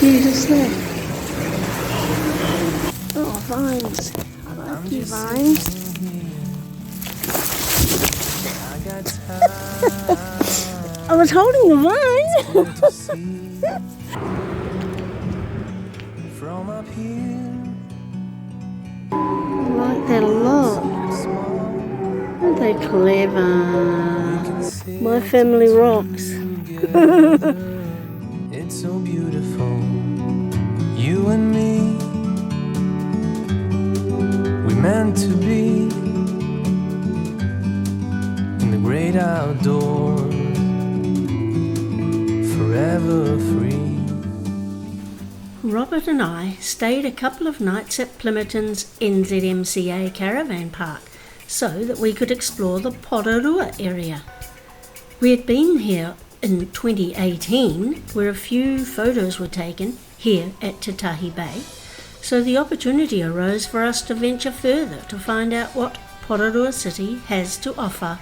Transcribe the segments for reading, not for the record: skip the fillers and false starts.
cute is that? Oh, vines. I like you, vines. I was holding the vine. I like that a lot. Aren't they clever? My family rocks. It's so beautiful, you and me. We meant to be in the great outdoors, forever free. Robert and I stayed a couple of nights at Plympton's NZMCA caravan park so that we could explore the Porirua area. We had been here in 2018 where a few photos were taken here at Tatahi Bay, so the opportunity arose for us to venture further to find out what Porirua City has to offer.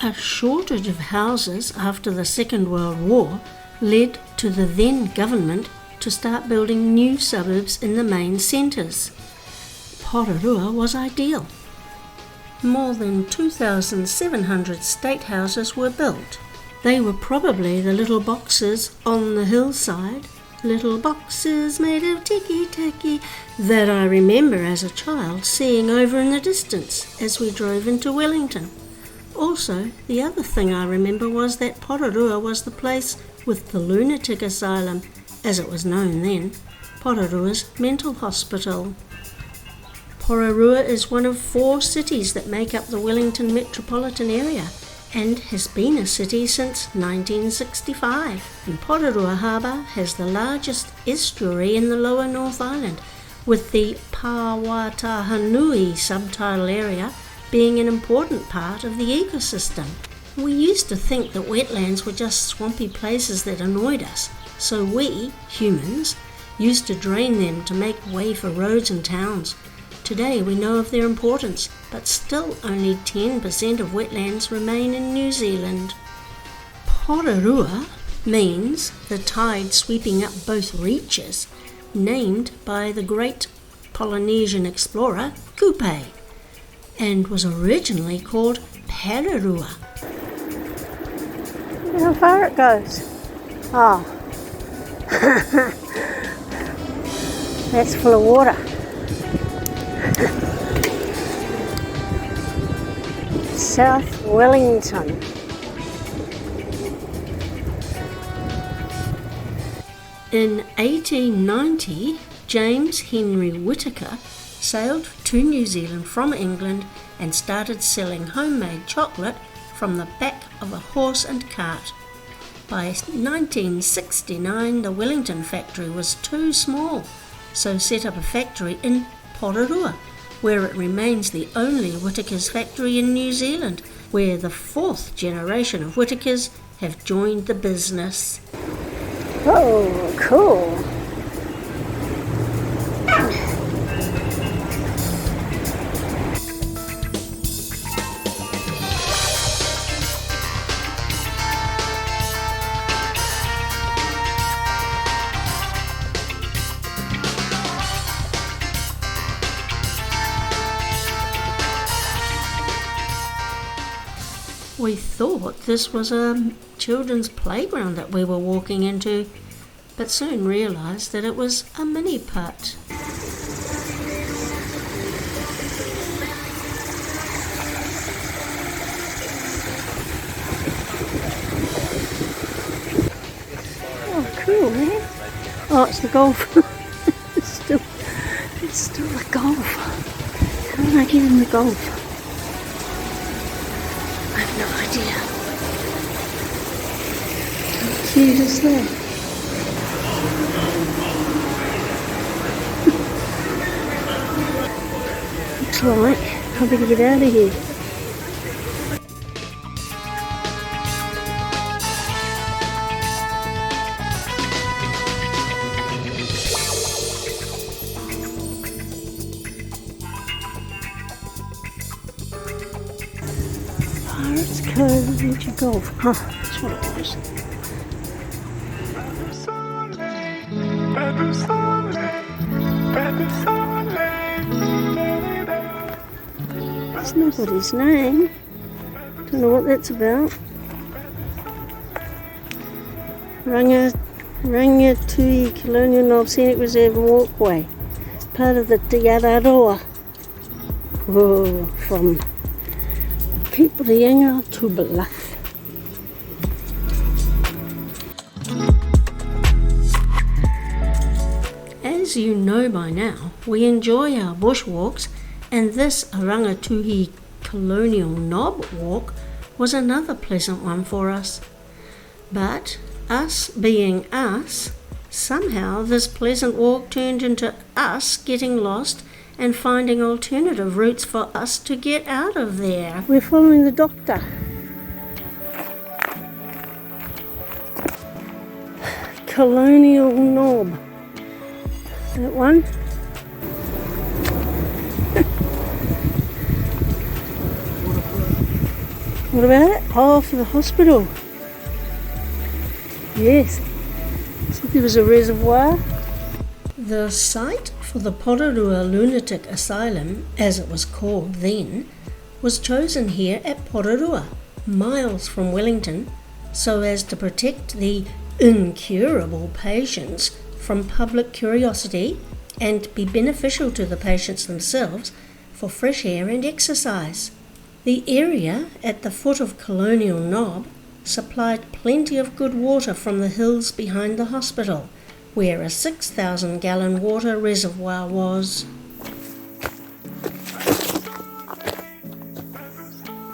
A shortage of houses after the Second World War led to the then government to start building new suburbs in the main centres. Porirua was ideal. More than 2,700 state houses were built. They were probably the little boxes on the hillside, little boxes made of tiki-taki, that I remember as a child seeing over in the distance as we drove into Wellington. Also, the other thing I remember was that Porirua was the place with the Lunatic Asylum, as it was known then, Porirua's mental hospital. Porirua is one of 4 cities that make up the Wellington metropolitan area and has been a city since 1965. And Porirua Harbour has the largest estuary in the lower North Island, with the Pāwatahanui subtidal area being an important part of the ecosystem. We used to think that wetlands were just swampy places that annoyed us, so we, humans, used to drain them to make way for roads and towns. Today we know of their importance, but still only 10% of wetlands remain in New Zealand. Porirua means the tide sweeping up both reaches, named by the great Polynesian explorer Kupe, and was originally called Porirua. Look how far it goes. Oh, that's full of water. South Wellington. In 1890, James Henry Whitaker sailed to New Zealand from England and started selling homemade chocolate from the back of a horse and cart. By 1969, the Wellington factory was too small, so set up a factory in Porirua, where it remains the only Whitakers factory in New Zealand, where the 4th generation of Whitakers have joined the business. Oh, cool. We thought this was a children's playground that we were walking into, but soon realised that it was a mini putt. Oh, cool, man. Oh, it's the golf. it's still the golf. How did I get in the golf? I have no idea. How cute is that? Looks like I better get out of here. Pirates Cove Adventure Golf. Huh, that's what it was. It's nobody's name. Don't know what that's about. Rangatui Colonial Knob Scenic Reserve and Walkway. Part of the Te Araroa. Whoa, from Kiprianga to Bluff. As you know by now, we enjoy our bushwalks, and this Rangatui Colonial Knob walk was another pleasant one for us. But us being us, somehow this pleasant walk turned into us getting lost and finding alternative routes for us to get out of there. We're following the doctor. Colonial Knob. That one. What about it? Oh, for the hospital. Yes. So there was a reservoir. The site for the Porirua Lunatic Asylum, as it was called then, was chosen here at Porirua, miles from Wellington, so as to protect the incurable patients from public curiosity and be beneficial to the patients themselves for fresh air and exercise. The area at the foot of Colonial Knob supplied plenty of good water from the hills behind the hospital, where a 6,000-gallon water reservoir was.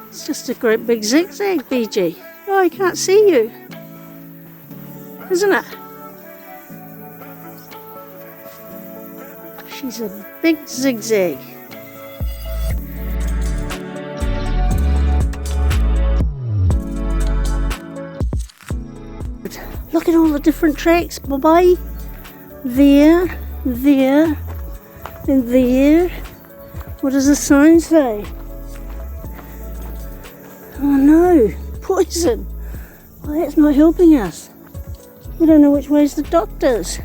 It's just a great big zigzag, BG. Oh, I can't see you. Isn't it? She's a big zigzag. Look at all the different tracks, bye-bye. There, and there. What does the sign say? Oh no, poison. Well, that's not helping us. We don't know which way's the doctor's.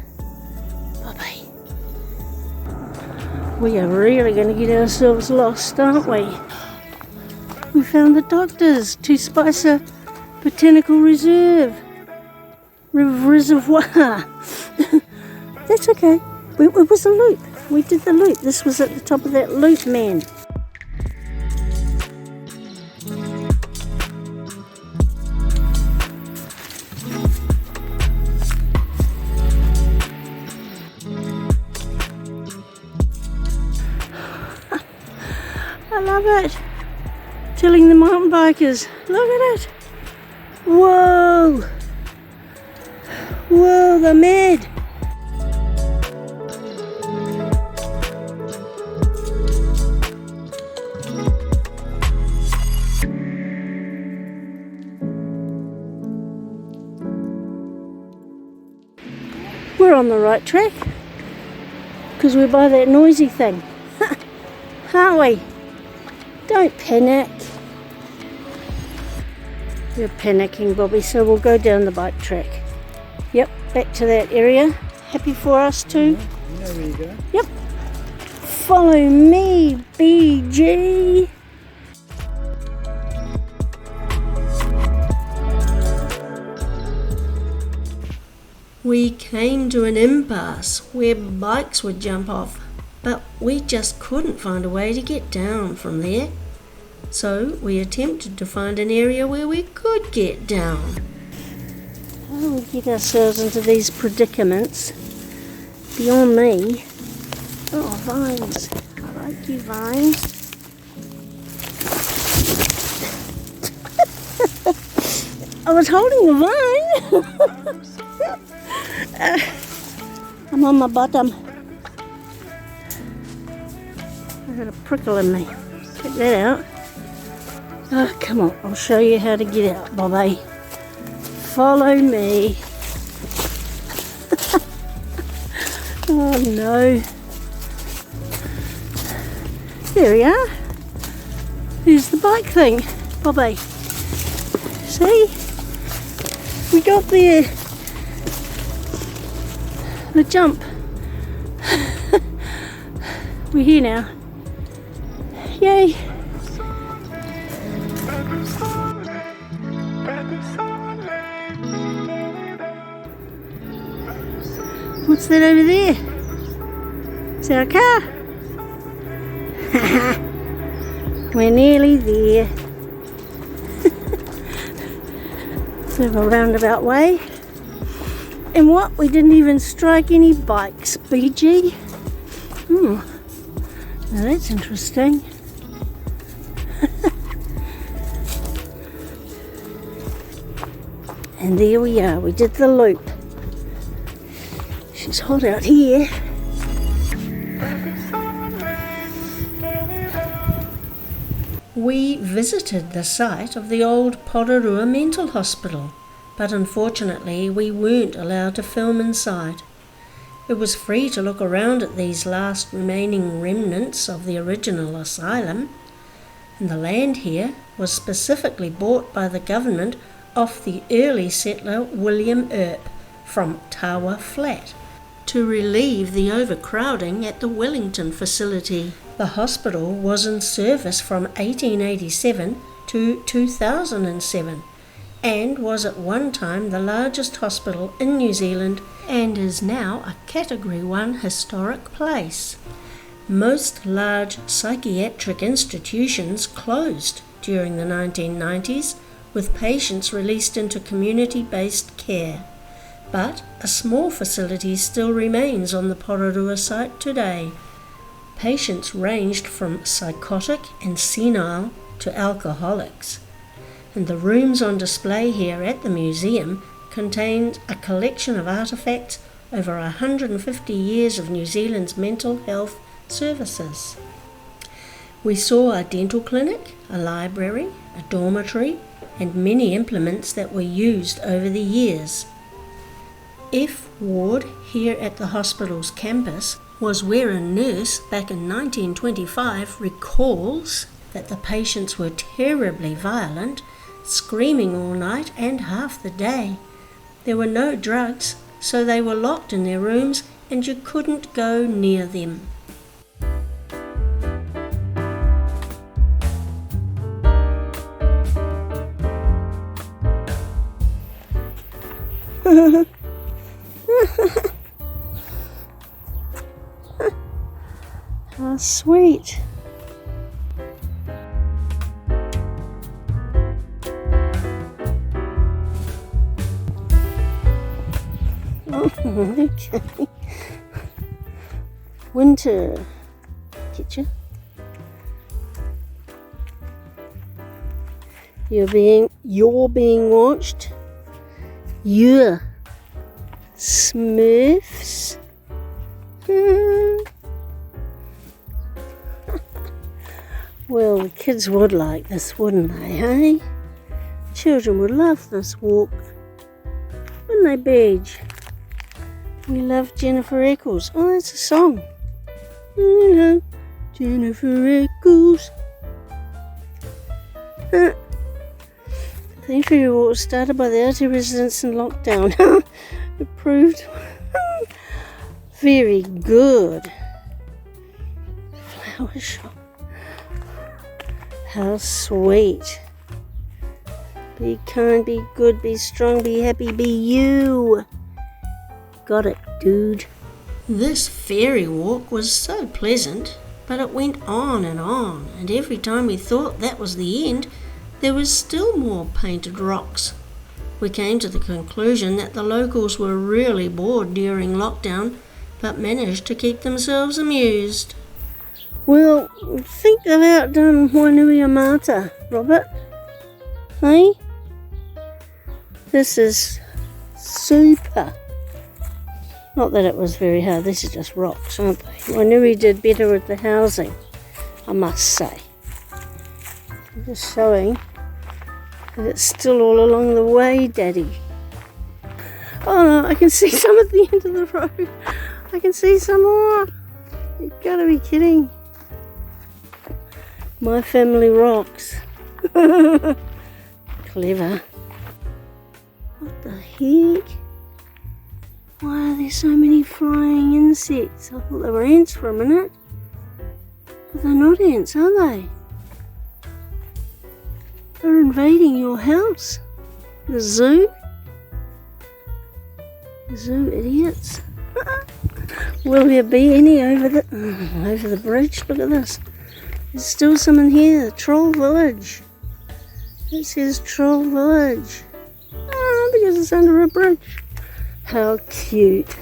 Bye-bye. We are really going to get ourselves lost, aren't we? We found the doctor's, to Spicer Botanical Reservoir. That's okay. It was a loop. We did the loop. This was at the top of that loop, man. I love it. Telling the mountain bikers, look at it. Whoa. Whoa, they're mad. We're on the right track because we're by that noisy thing, aren't we? Don't panic. You're panicking, Bobby, so we'll go down the bike track. Yep, back to that area. Happy for us too? You know where you go. Yep. Follow me, BG. We came to an impasse where bikes would jump off, but we just couldn't find a way to get down from there. So we attempted to find an area where we could get down. How do we get ourselves into these predicaments? Beyond me. Oh, vines. I like you, vines. I was holding a vine. I'm on my bottom. I got a prickle in me. Check that out. Oh, come on. I'll show you how to get out, Bobby. Follow me. Oh no. There we are. Here's the bike thing, Bobby. See? We got there. The jump. We're here now. Yay! What's that over there? Is that a car? We're nearly there. Sort of a roundabout way. And what? We didn't even strike any bikes, BG. Now that's interesting. And there we are, we did the loop. She's hot out here. We visited the site of the old Porirua Mental Hospital, but unfortunately we weren't allowed to film inside. It was free to look around at these last remaining remnants of the original asylum, and the land here was specifically bought by the government off the early settler William Earp from Tawa Flat to relieve the overcrowding at the Wellington facility. The hospital was in service from 1887 to 2007 and was at one time the largest hospital in New Zealand and is now a Category 1 historic place. Most large psychiatric institutions closed during the 1990s, with patients released into community-based care. But a small facility still remains on the Porirua site today. Patients ranged from psychotic and senile to alcoholics. And the rooms on display here at the museum contained a collection of artefacts over 150 years of New Zealand's mental health services. We saw a dental clinic, a library, a dormitory, and many implements that were used over the years. F Ward here at the hospital's campus was where a nurse back in 1925 recalls that the patients were terribly violent, screaming all night and half the day. There were no drugs, so they were locked in their rooms and you couldn't go near them. How sweet. Okay. Winter. Get you? You're being watched. Yeah. Smurfs. Well, the kids would like this, wouldn't they, hey? Children would love this walk. Wouldn't they, Badge? We love Jennifer Eccles. Oh, that's a song. I love Jennifer Eccles. The entry walk was started by the RT residents in lockdown. It proved very good. Flower shop. How sweet. Be kind, be good, be strong, be happy, be you. Got it, dude. This fairy walk was so pleasant, but it went on, and every time we thought that was the end, there was still more painted rocks. We came to the conclusion that the locals were really bored during lockdown, but managed to keep themselves amused. Well, I think they've outdone Wainui Mata, Robert. Hey? This is super. Not that it was very hard, this is just rocks, aren't they? Wainui did better with the housing, I must say. I'm just showing that it's still all along the way, Daddy. Oh no, I can see some at the end of the road. I can see some more. You've got to be kidding. My family rocks. Clever. What the heck? Why are there so many flying insects? I thought they were ants for a minute. But they're not ants, are they? They're invading your house. The zoo? The zoo idiots. Will there be any over the bridge? Look at this. There's still some in here. Troll Village. It says Troll Village. Because it's under a bridge. How cute.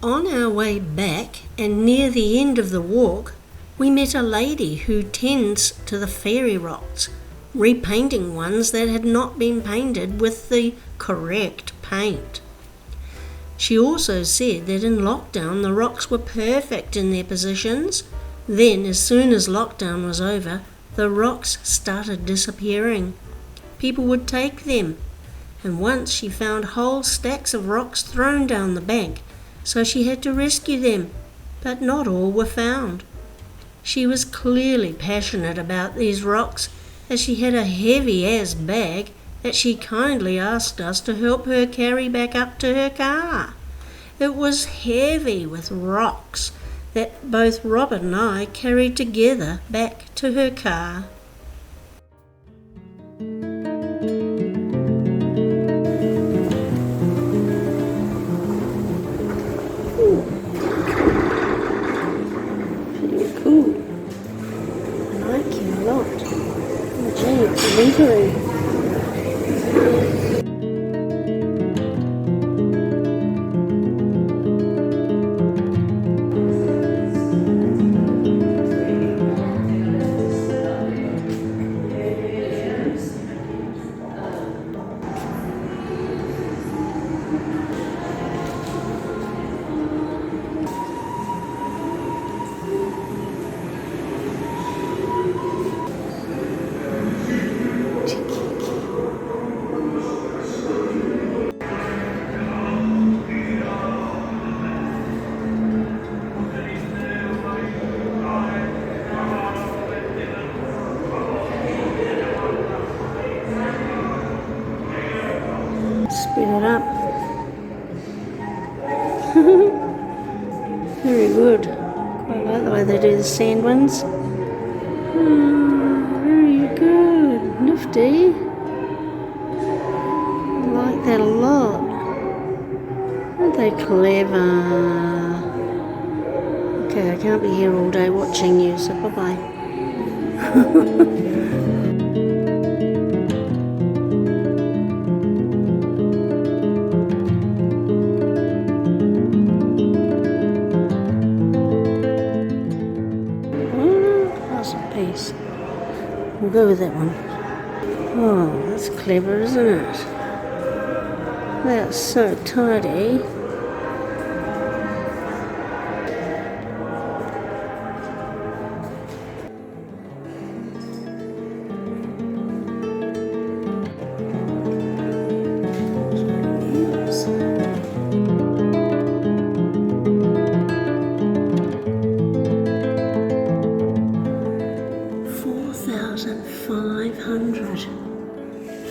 On our way back and near the end of the walk, we met a lady who tends to the fairy rocks, repainting ones that had not been painted with the correct paint. She also said that in lockdown the rocks were perfect in their positions. Then, as soon as lockdown was over, the rocks started disappearing. People would take them, and once she found whole stacks of rocks thrown down the bank, so she had to rescue them, but not all were found. She was clearly passionate about these rocks, as she had a heavy-ass bag that she kindly asked us to help her carry back up to her car. It was heavy with rocks that both Robert and I carried together back to her car. Pretty cool. I like you a lot. Oh gee, it's glittery. Speed it up. Very good. Quite like the way they do the sand ones. Very good. Nifty. I like that a lot. Aren't they clever? Okay, I can't be here all day watching you, so bye-bye. Piece. We'll go with that one. Oh, that's clever, isn't it? That's so tidy.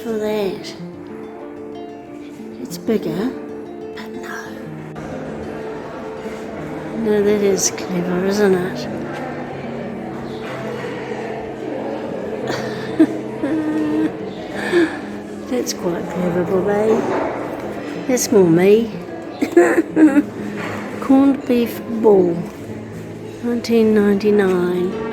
For that. It's bigger, but no. No, that is clever, isn't it? That's quite clever, Bobby. That's more me. Corned beef ball, 1999.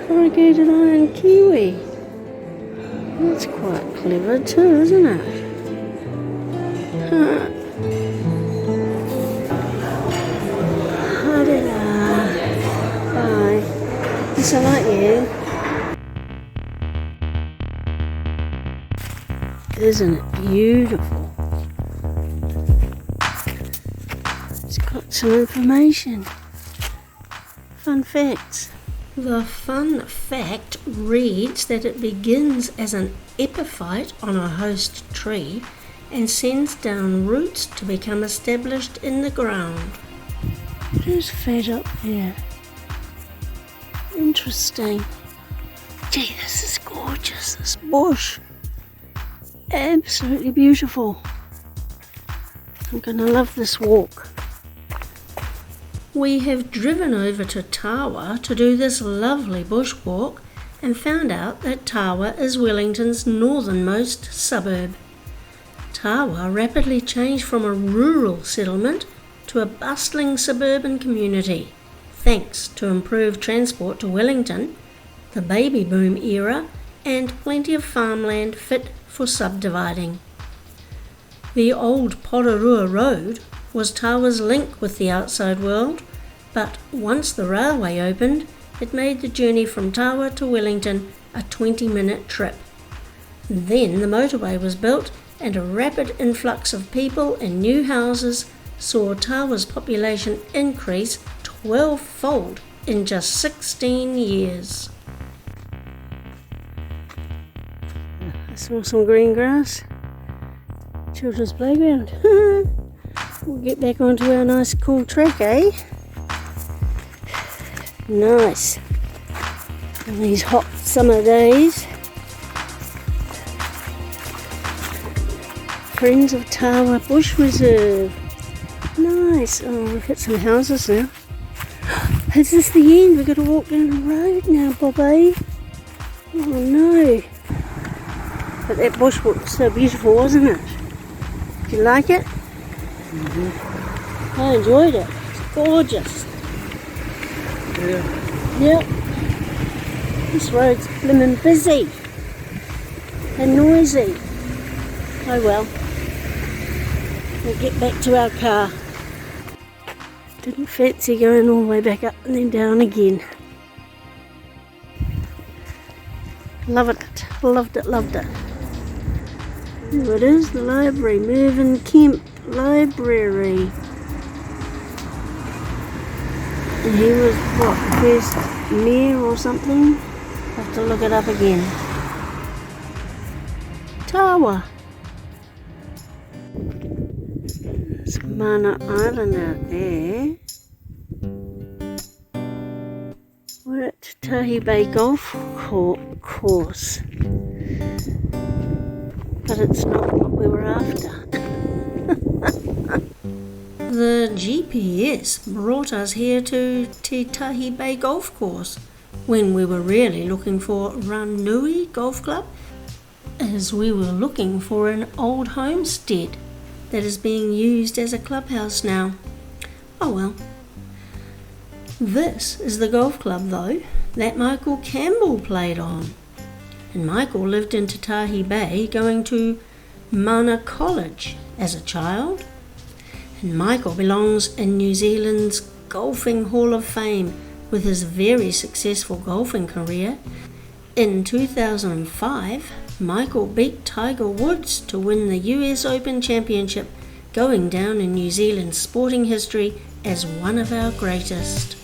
Corrugated iron kiwi. That's quite clever too, isn't it? Ha-da-da. Bye. Yes, I like you. Isn't it beautiful? It's got some information. Fun facts. The fun fact reads that it begins as an epiphyte on a host tree and sends down roots to become established in the ground. What is fed up there? Interesting. Gee, this is gorgeous, this bush. Absolutely beautiful. I'm going to love this walk. We have driven over to Tawa to do this lovely bushwalk and found out that Tawa is Wellington's northernmost suburb. Tawa rapidly changed from a rural settlement to a bustling suburban community, thanks to improved transport to Wellington, the baby boom era, and plenty of farmland fit for subdividing. The old Porirua Road was Tawa's link with the outside world, but once the railway opened, it made the journey from Tawa to Wellington a 20-minute trip. Then the motorway was built, and a rapid influx of people and new houses saw Tawa's population increase 12-fold in just 16 years. I saw some green grass. Children's playground. We'll get back onto our nice cool track, eh? Nice. On these hot summer days. Friends of Tawa Bush Reserve. Nice. Oh, we've hit some houses now. Is this the end? We've got to walk down the road now, Bobby. Oh no. But that bush was so beautiful, wasn't it? Did you like it? Mm-hmm. I enjoyed it. It's gorgeous. Yeah. Yep. This road's blimmin' busy and noisy. Oh well. We'll get back to our car. Didn't fancy going all the way back up and then down again. Loved it. Loved it, loved it. There it is, the library, Mervyn Kemp Library. And he was, what, first mayor or something? I'll have to look it up again. Tawa. There's Mana Island out there. We're at Tahi Bay Golf Course. But it's not what we were after. The GPS brought us here to Te Tahi Bay Golf Course when we were really looking for Ranui Golf Club, as we were looking for an old homestead that is being used as a clubhouse now. Oh well. This is the golf club though that Michael Campbell played on. And Michael lived in Te Tahi Bay going to Mana College as a child. And Michael belongs in New Zealand's Golfing Hall of Fame with his very successful golfing career. In 2005, Michael beat Tiger Woods to win the US Open Championship, going down in New Zealand's sporting history as one of our greatest.